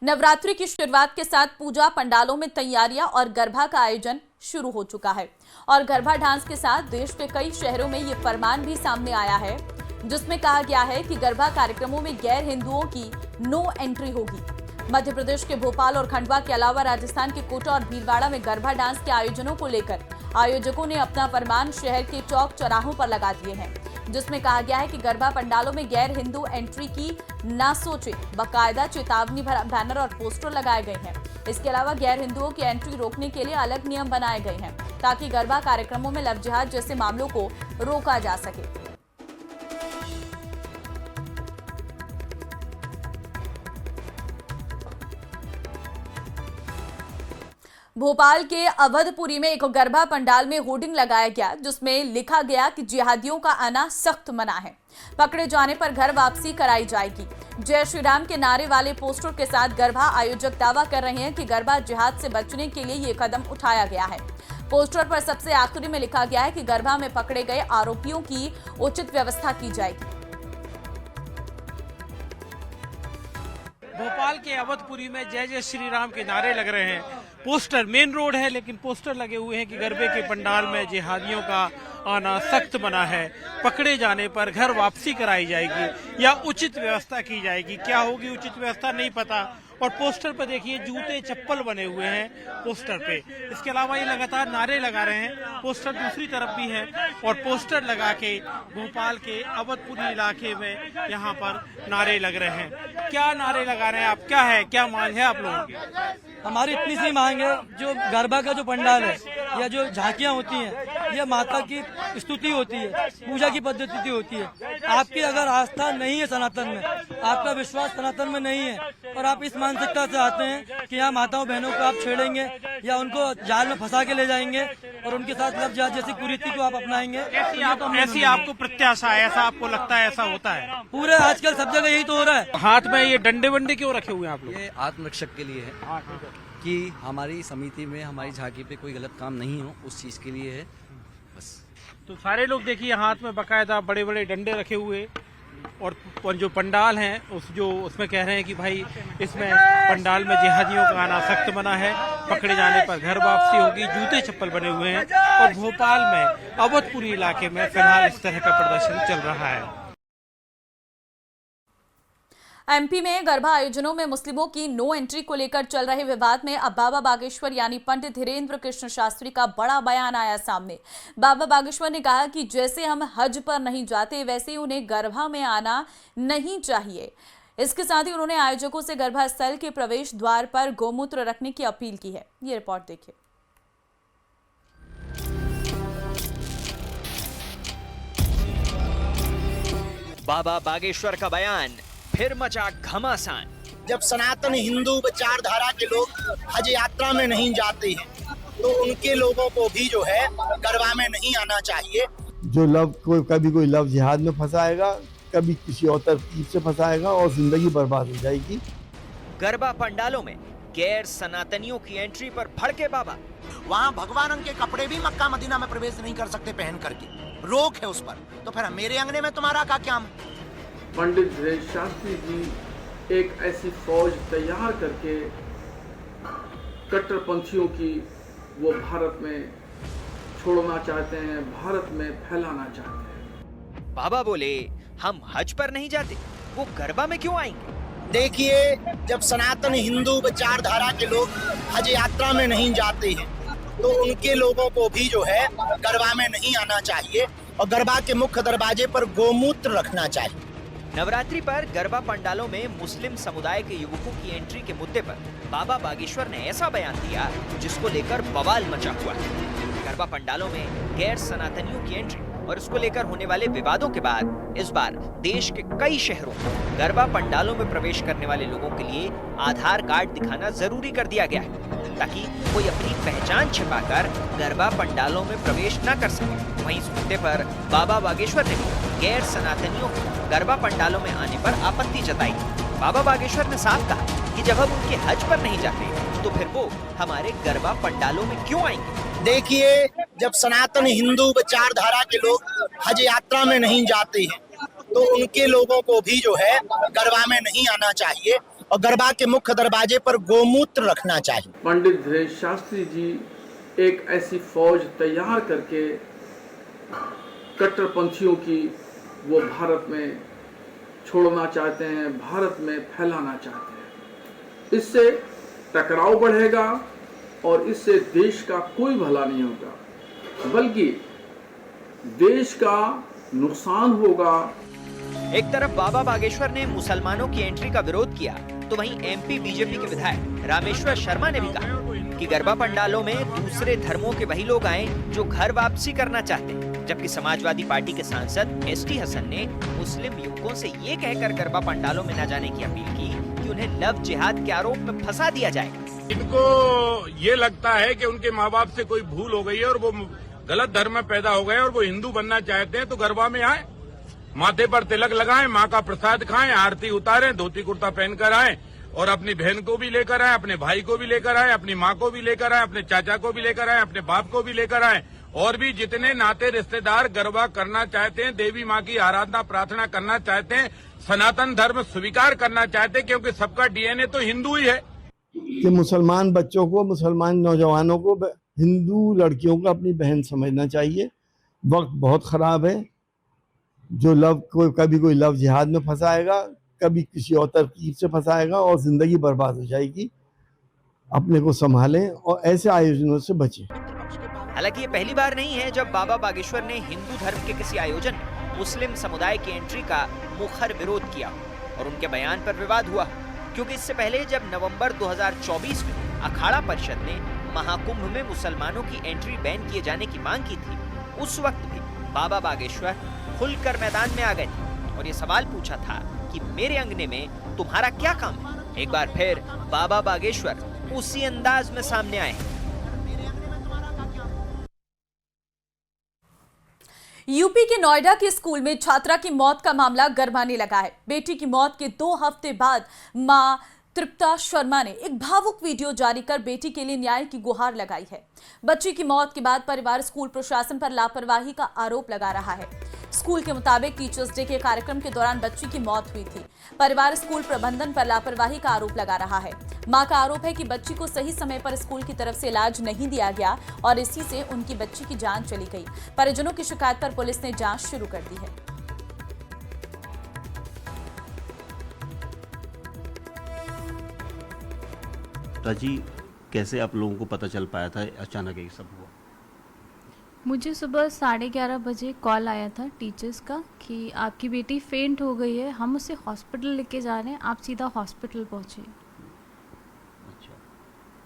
नवरात्रि की शुरुआत के साथ पूजा पंडालों में तैयारियां और गरबा का आयोजन शुरू हो चुका है और गरबा डांस के साथ देश के कई शहरों में ये फरमान भी सामने आया है जिसमें कहा गया है कि गरबा कार्यक्रमों में गैर हिंदुओं की नो एंट्री होगी। मध्य प्रदेश के भोपाल और खंडवा के अलावा राजस्थान के कोटा और भीलवाड़ा में गरबा डांस के आयोजनों को लेकर आयोजकों ने अपना फरमान शहर के चौक चौराहों पर लगा दिए हैं, जिसमें कहा गया है कि गरबा पंडालों में गैर हिंदू एंट्री की ना सोचे। बाकायदा चेतावनी बैनर और पोस्टर लगाए गए हैं। इसके अलावा गैर हिंदुओं की एंट्री रोकने के लिए अलग नियम बनाए गए हैं ताकि गरबा कार्यक्रमों में लव जिहाद जैसे मामलों को रोका जा सके। भोपाल के अवधपुरी में एक गरबा पंडाल में होर्डिंग लगाया गया जिसमें लिखा गया कि जिहादियों का आना सख्त मना है, पकड़े जाने पर घर वापसी कराई जाएगी। जय श्री राम के नारे वाले पोस्टर के साथ गरबा आयोजक दावा कर रहे हैं कि गरबा जिहाद से बचने के लिए ये कदम उठाया गया है। पोस्टर पर सबसे आखिरी में लिखा गया है कि गरबा में पकड़े गए आरोपियों की उचित व्यवस्था की जाएगी। भोपाल के अवधपुरी में जय जय श्री राम के नारे लग रहे हैं। पोस्टर मेन रोड है लेकिन पोस्टर लगे हुए हैं कि गरबे के पंडाल में जिहादियों का आना सख्त मना है, पकड़े जाने पर घर वापसी कराई जाएगी या उचित व्यवस्था की जाएगी। क्या होगी उचित व्यवस्था नहीं पता। और पोस्टर पर देखिए जूते चप्पल बने हुए हैं पोस्टर पे। इसके अलावा ये लगातार नारे लगा रहे हैं। पोस्टर दूसरी तरफ भी है और पोस्टर लगा के भोपाल के अवधपुरी इलाके में यहाँ पर नारे लग रहे हैं। क्या नारे लगा रहे हैं आप? क्या मांग है आप लोगों की? हमारी इतनी सी मांग है, जो गरबा का जो पंडाल है या जो झांकियां होती हैं, यह माता की स्तुति होती है, पूजा की पद्धति होती है। आपकी अगर आस्था नहीं है सनातन में, आपका विश्वास सनातन में नहीं है और आप इस मानसिकता से आते हैं कि यहाँ माताओं बहनों को आप छेड़ेंगे या उनको जाल में फंसा के ले जाएंगे और उनके साथ लव जिहाद जैसी कुरीति को आप अपनाएंगे, ऐसी आपको प्रत्याशा है? ऐसा आपको लगता है ऐसा होता है? पूरे आजकल सब जगह यही तो हो रहा है। हाथ में ये डंडे वंडे क्यों रखे हुए हैं आप लोग? ये आत्मरक्षक के लिए है कि हमारी समिति में हमारी झांकी पे कोई गलत काम नहीं हो, उस चीज के लिए है बस। तो सारे लोग देखिए हाथ में बकायदा बड़े बड़े डंडे रखे हुए और जो पंडाल है उसमें कह रहे हैं कि भाई इसमें पंडाल में जिहादियों का आना सख्त मना है, पकड़े जाने पर घर वापसी होगी। जूते चप्पल बने हुए हैं और भोपाल में अवधपुरी इलाके में फिलहाल इस तरह का प्रदर्शन चल रहा है। एमपी में गरबा आयोजनों में मुस्लिमों की नो एंट्री को लेकर चल रहे विवाद में अब बाबा बागेश्वर यानी पंडित धीरेन्द्र कृष्ण शास्त्री का बड़ा बयान आया सामने। बाबा बागेश्वर ने कहा कि जैसे हम हज पर नहीं जाते वैसे ही उन्हें गरबा में आना नहीं चाहिए। इसके साथ ही उन्होंने आयोजकों से गरबा स्थल के प्रवेश द्वार पर गौमूत्र रखने की अपील की है। ये रिपोर्ट देखिए। बाबा बागेश्वर का बयान फिर मचा घमासान। जब सनातन हिंदू विचारधारा के लोग हज यात्रा में नहीं जाते हैं तो उनके लोगों को भी जो है गरबा में नहीं आना चाहिए। जो कभी कोई लव जिहाद में फंसाएगा, कभी किसी और तरकीब से फंसाएगा और जिंदगी बर्बाद हो जाएगी। गरबा पंडालों में गैर सनातनियों की एंट्री पर भड़के बाबा। वहाँ भगवान के कपड़े भी मक्का मदीना में प्रवेश नहीं कर सकते पहन करके, रोक है उस पर। तो फिर मेरे अंगने में तुम्हारा क्या? पंडित धीरेन्द्र शास्त्री जी एक ऐसी फौज तैयार करके कट्टरपंथियों की वो भारत में छोड़ना चाहते हैं, भारत में फैलाना चाहते हैं। बाबा बोले हम हज पर नहीं जाते, वो गरबा में क्यों आएंगे? देखिए, जब सनातन हिंदू विचारधारा के लोग हज यात्रा में नहीं जाते हैं तो उनके लोगों को भी जो है गरबा में नहीं आना चाहिए और गरबा के मुख्य दरवाजे पर गौमूत्र रखना चाहिए। नवरात्रि पर गरबा पंडालों में मुस्लिम समुदाय के युवकों की एंट्री के मुद्दे पर बाबा बागेश्वर ने ऐसा बयान दिया जिसको लेकर बवाल मचा हुआ है। गरबा पंडालों में गैर सनातनियों की एंट्री और इसको लेकर होने वाले विवादों के बाद इस बार देश के कई शहरों में गरबा पंडालों में प्रवेश करने वाले लोगों के लिए आधार कार्ड दिखाना जरूरी कर दिया गया है ताकि कोई अपनी पहचान छिपाकर गरबा पंडालों में प्रवेश न कर सके। वहीं इस मुद्दे पर बाबा बागेश्वर ने गैर सनातनियों को गरबा पंडालों में आने पर आपत्ति जताई। बाबा बागेश्वर ने साफ कहा कि जब हम उनके हज पर नहीं जाते तो फिर वो हमारे गरबा पंडालों में क्यों आएंगे? देखिए, जब सनातन हिंदू विचारधारा के लोग हज यात्रा में नहीं जाते हैं तो उनके लोगों को भी जो है गरबा में नहीं आना चाहिए और गरबा के मुख्य दरवाजे पर गोमूत्र रखना चाहिए। पंडित धीरेन्द्र शास्त्री जी एक ऐसी फौज तैयार करके कट्टरपंथियों की वो भारत में छोड़ना चाहते हैं, भारत में फैलाना चाहते हैं। इससे टकराव बढ़ेगा और इससे देश का कोई भला नहीं होगा, बल्कि देश का नुकसान होगा। एक तरफ बाबा बागेश्वर ने मुसलमानों की एंट्री का विरोध किया, तो वहीं एमपी बीजेपी के विधायक रामेश्वर शर्मा ने भी कहा कि गरबा पंडालों में दूसरे धर्मों के वही लोग आए जो घर वापसी करना चाहते हैं। जबकि समाजवादी पार्टी के सांसद एसटी हसन ने मुस्लिम युवकों से ये कहकर गरबा पंडालों में न जाने की अपील की कि उन्हें लव जिहाद के आरोप में फंसा दिया जाए। इनको ये लगता है कि उनके माँ बाप से कोई भूल हो गई है और वो गलत धर्म में पैदा हो गए और वो हिंदू बनना चाहते हैं, तो गरबा में आए, माथे पर तिलक लगाएं, माँ का प्रसाद खाएं, आरती उतारें, धोती कुर्ता पहनकर आएं और अपनी बहन को भी लेकर आए, अपने भाई को भी लेकर आए, अपनी माँ को भी लेकर आए, अपने चाचा को भी लेकर आए, अपने बाप को भी लेकर आए, और भी जितने नाते रिश्तेदार गरबा करना चाहते हैं, देवी माँ की आराधना प्रार्थना करना चाहते हैं, सनातन धर्म स्वीकार करना चाहते हैं, क्योंकि सबका डीएनए तो हिंदू ही है। कि मुसलमान बच्चों को, मुसलमान नौजवानों को हिंदू लड़कियों को अपनी बहन समझना चाहिए। वक्त बहुत खराब है। जो कभी कोई लव जिहाद में फंसाएगा, कभी किसी और तरकीब से फंसाएगा और जिंदगी बर्बाद हो जाएगी। अपने को संभालें और ऐसे आयोजनों से बचें। हालांकि ये पहली बार नहीं है जब बाबा बागेश्वर ने हिंदू धर्म के किसी आयोजन में मुस्लिम समुदाय की एंट्री का मुखर विरोध किया और उनके बयान पर विवाद हुआ, क्योंकि इससे पहले जब नवंबर 2024 में अखाड़ा परिषद ने महाकुंभ में मुसलमानों की एंट्री बैन किए जाने की मांग की थी, उस वक्त भी बाबा बागेश्वर खुलकर मैदान में आ गए थे और ये सवाल पूछा था कि मेरे अंगने में तुम्हारा क्या काम है। एक बार फिर बाबा बागेश्वर उसी अंदाज में सामने आए। यूपी के नोएडा के स्कूल में छात्रा की मौत का मामला गरमाने लगा है। बेटी की मौत के 2 हफ्ते बाद मां तृप्ता शर्मा ने एक भावुक वीडियो जारी कर बेटी के लिए न्याय की गुहार लगाई है। बच्ची की मौत के बाद परिवार स्कूल प्रशासन पर लापरवाही का आरोप लगा रहा है। स्कूल के मुताबिक टीचर्स डे के कार्यक्रम के दौरान बच्ची की मौत हुई थी। परिवार स्कूल प्रबंधन पर लापरवाही का आरोप लगा रहा है। मां का आरोप है कि बच्ची को सही समय पर स्कूल की तरफ से इलाज नहीं दिया गया और इसी से उनकी बच्ची की जान चली गई। परिजनों की शिकायत पर पुलिस ने जांच शुरू कर दी है। जी, कैसे आप लोगों को पता चल पाया था अचानक ये सब हुआ? मुझे सुबह 11:30 बजे कॉल आया था टीचर्स का कि आपकी बेटी फेंट हो गई है, हम उसे हॉस्पिटल लेके जा रहे हैं, आप सीधा हॉस्पिटल पहुंचे। अच्छा,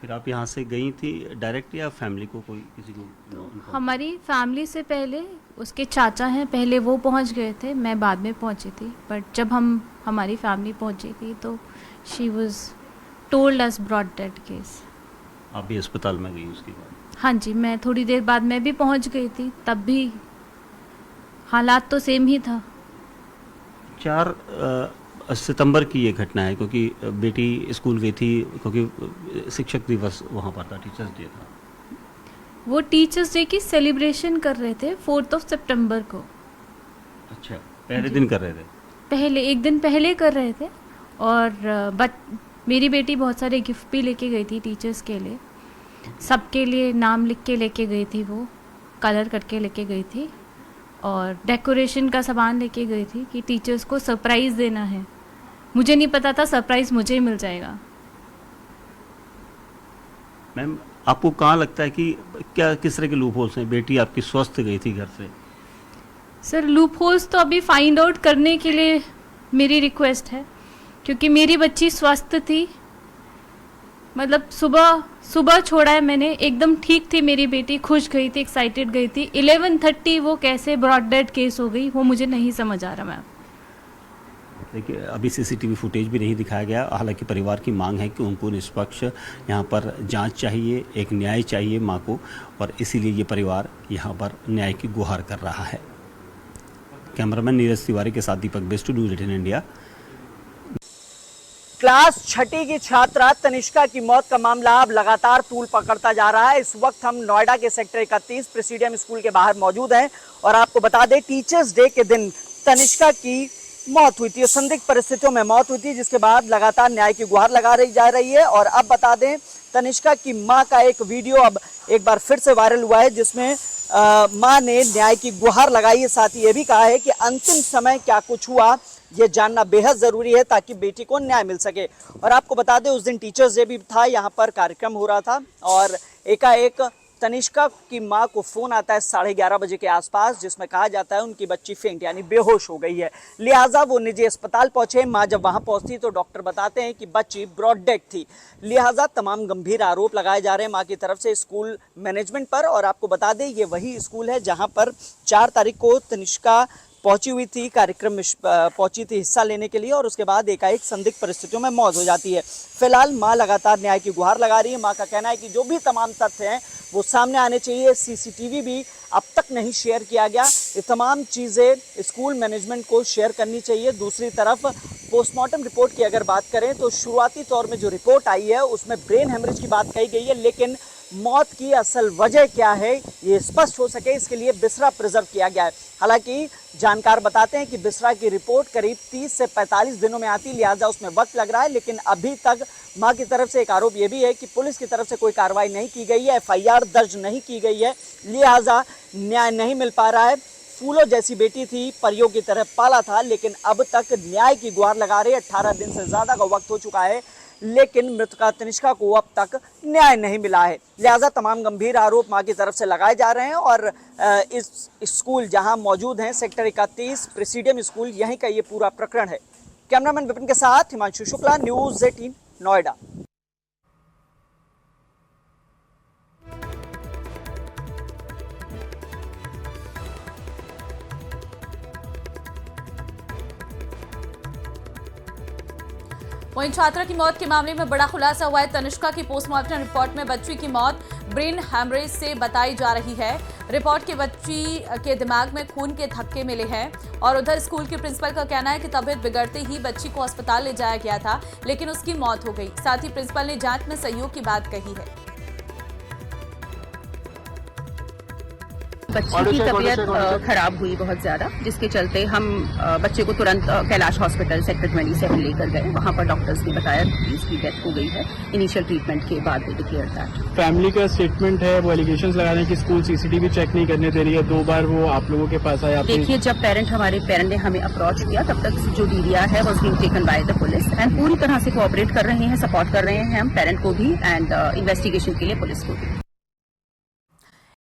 फिर आप यहाँ से गई थी डायरेक्ट या फैमिली को कोई किसी को? हमारी फैमिली से पहले उसके चाचा हैं, पहले वो पहुंच गए थे, मैं बाद में पहुंची थी। बट जब हमारी फैमिली पहुंची थी तो she was told us broad dead case. आप भी अस्पताल में गई उसके बाद? हाँ जी, मैं थोड़ी देर बाद मैं भी पहुंच गई थी, तब भी हालात तो सेम ही था। 4 सितंबर की ये घटना है, क्योंकि बेटी स्कूल गई थी, क्योंकि शिक्षक दिवस वहाँ पर था, टीचर्स डे था। वो टीचर्स डे की सेलिब्रेशन कर रहे थे 4 सितंबर को। अच्छा, पहले दिन कर रहे थे? पहले, एक दिन पहले कर रहे थे। और मेरी बेटी बहुत सारे गिफ्ट भी लेके गई थी टीचर्स के लिए, सबके लिए नाम लिख के लेके गई थी, वो कलर करके लेके गई थी और डेकोरेशन का सामान लेके गई थी कि टीचर्स को सरप्राइज़ देना है। मुझे नहीं पता था सरप्राइज़ मुझे ही मिल जाएगा। मैम, आपको कहाँ लगता है कि क्या किस तरह के लूप होल्स हैं? बेटी आपकी स्वस्थ गई थी घर से। सर, लूप होल्स तो अभी फाइंड आउट करने के लिए मेरी रिक्वेस्ट है, क्योंकि मेरी बच्ची स्वस्थ थी। मतलब सुबह छोड़ा है मैंने, एकदम ठीक थी मेरी बेटी, खुश गई थी, एक्साइटेड गई थी। 11:30 वो कैसे ब्रॉड डेड केस हो गई, वो मुझे नहीं समझ आ रहा मैम। देखिए, अभी सीसीटीवी फुटेज भी नहीं दिखाया गया। हालांकि परिवार की मांग है कि उनको निष्पक्ष यहाँ पर जांच चाहिए, एक न्याय चाहिए माँ को, और इसीलिए ये परिवार यहाँ पर न्याय की गुहार कर रहा है। कैमरामैन नीरज तिवारी के साथ दीपक बेस्ट, न्यूज़ 18 इंडिया। क्लास 6ठी की छात्रा तनिष्का की मौत का मामला अब लगातार तूल पकड़ता जा रहा है। इस वक्त हम नोएडा के सेक्टर 31 प्रेसिडियम स्कूल के बाहर मौजूद हैं और आपको बता दें, टीचर्स डे के दिन तनिष्का की मौत हुई थी। संदिग्ध परिस्थितियों में मौत हुई थी, जिसके बाद लगातार न्याय की गुहार लगा रही जा रही है। और अब बता दें, तनिष्का की मां का एक वीडियो अब एक बार फिर से वायरल हुआ है, जिसमें मां ने न्याय की गुहार लगाई है। साथ ही ये भी कहा है कि अंतिम समय क्या कुछ हुआ ये जानना बेहद जरूरी है, ताकि बेटी को न्याय मिल सके। और आपको बता दें, उस दिन टीचर्स डे भी था, यहाँ पर कार्यक्रम हो रहा था और एकाएक तनिष्का की मां को फोन आता है 11:30 बजे के आसपास, जिसमें कहा जाता है उनकी बच्ची फेंट यानी बेहोश हो गई है। लिहाजा वो निजी अस्पताल पहुंचे। मां जब वहां पहुंचती तो डॉक्टर बताते हैं कि बच्ची ब्रॉड डेड थी। लिहाजा तमाम गंभीर आरोप लगाए जा रहे हैं मां की तरफ से स्कूल मैनेजमेंट पर। और आपको बता दें, ये वही स्कूल है जहां पर 4 तारीख को तनिष्का पहुंची हुई थी, कार्यक्रम में पहुंची थी हिस्सा लेने के लिए, और उसके बाद एकाएक संदिग्ध परिस्थितियों में मौत हो जाती है। फिलहाल मां लगातार न्याय की गुहार लगा रही है। मां का कहना है कि जो भी तमाम तथ्य हैं वो सामने आने चाहिए। सीसीटीवी भी अब तक नहीं शेयर किया गया। ये तमाम चीज़ें स्कूल मैनेजमेंट को शेयर करनी चाहिए। दूसरी तरफ पोस्टमार्टम रिपोर्ट की अगर बात करें तो शुरुआती तौर में जो रिपोर्ट आई है उसमें ब्रेन हेमरेज की बात कही गई है, लेकिन मौत की असल वजह क्या है ये स्पष्ट हो सके इसके लिए बिस्रा प्रिजर्व किया गया है। हालांकि जानकार बताते हैं कि बिस्रा की रिपोर्ट करीब 30 से 45 दिनों में आती, लिहाजा उसमें वक्त लग रहा है। लेकिन अभी तक मां की तरफ से एक आरोप ये भी है कि पुलिस की तरफ से कोई कार्रवाई नहीं की गई है, FIR दर्ज नहीं की गई है, लिहाजा न्याय नहीं मिल पा रहा है। फूलों जैसी बेटी थी, परियों की तरह पाला था, लेकिन अब तक न्याय की गुहार लगा रही है। 18 दिन से ज्यादा का वक्त हो चुका है, लेकिन मृतका तनिष्का को अब तक न्याय नहीं मिला है। लिहाजा तमाम गंभीर आरोप मां की तरफ से लगाए जा रहे हैं। और इस स्कूल जहां मौजूद हैं सेक्टर 31 प्रेसिडियम स्कूल, यहीं का ये पूरा प्रकरण है। कैमरामैन विपिन के साथ हिमांशु शुक्ला, न्यूज़ 18 नोएडा। वहीं छात्रा की मौत के मामले में बड़ा खुलासा हुआ है। तनिष्का की पोस्टमार्टम रिपोर्ट में बच्ची की मौत ब्रेन हैमरेज से बताई जा रही है। रिपोर्ट के बच्ची के दिमाग में खून के थक्के मिले हैं। और उधर स्कूल के प्रिंसिपल का कहना है कि तबीयत बिगड़ते ही बच्ची को अस्पताल ले जाया गया था, लेकिन उसकी मौत हो गई। साथ ही प्रिंसिपल ने जांच में सहयोग की बात कही है। बच्ची की तबीयत खराब हुई बहुत ज्यादा, जिसके चलते हम बच्चे को तुरंत कैलाश हॉस्पिटल सेक्टर 27 लेकर गए। वहां पर डॉक्टर्स ने बताया कि इसकी डेथ हो गई है। इनिशियल ट्रीटमेंट के बाद दे डिक्लेयर दैट। फैमिली का स्टेटमेंट है, वो एलिगेशंस लगा रहे हैं कि स्कूल सीसीटीवी चेक नहीं करने दे रही है। 2 बार वो आप लोगों के पास आया। देखिए, जब हमारे पेरेंट ने हमें अप्रोच किया, तब तक जो DDR है was being taken by the police and पूरी तरह से कोऑपरेट कर रहे हैं, सपोर्ट कर रहे हैं हम पेरेंट को भी एंड इन्वेस्टिगेशन के लिए पुलिस को भी।